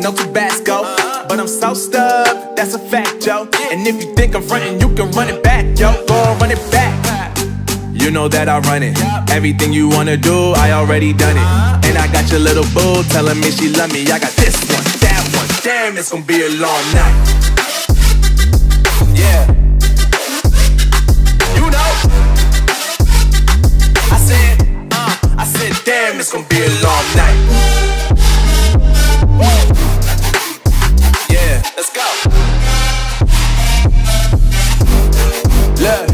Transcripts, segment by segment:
no Tabasco. But I'm so stubbed, that's a fact, yo. And if you think I'm frontin', you can run it back, yo. Go on, run it back. You know that I run it. Everything you wanna do, I already done it. And I got your little boo telling me she love me. I got this one, that one. Damn, it's gonna be a long night. Yeah. You know. I said, damn, it's gonna be a long night. Yeah, let's go. Look.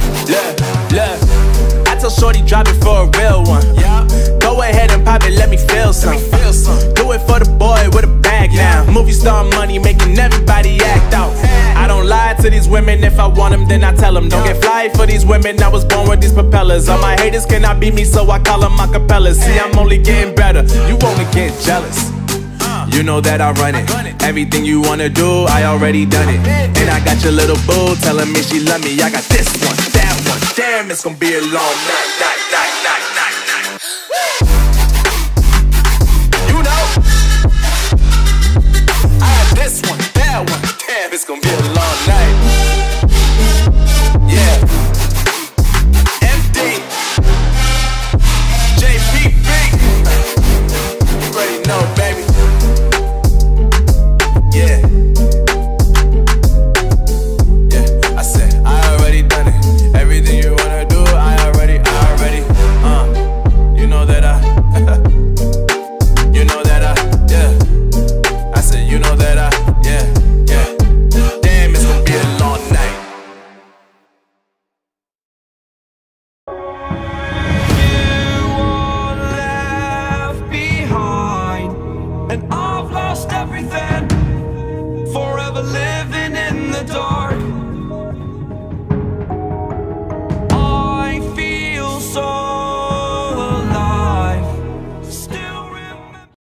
I tell shorty drop it for a real one. Go ahead and pop it, let me feel some. Do it for the boy with a bag now. Movie star money making everybody act out. I don't lie to these women, if I want them then I tell them. Don't get fly for these women, I was born with these propellers. All my haters cannot beat me, so I call them acapellas. See, I'm only getting better, you only get jealous. You know that I run it. Everything you wanna do, I already done it. And I got your little boo telling me she love me. I got this one, that one. Damn, it's gonna be a long night.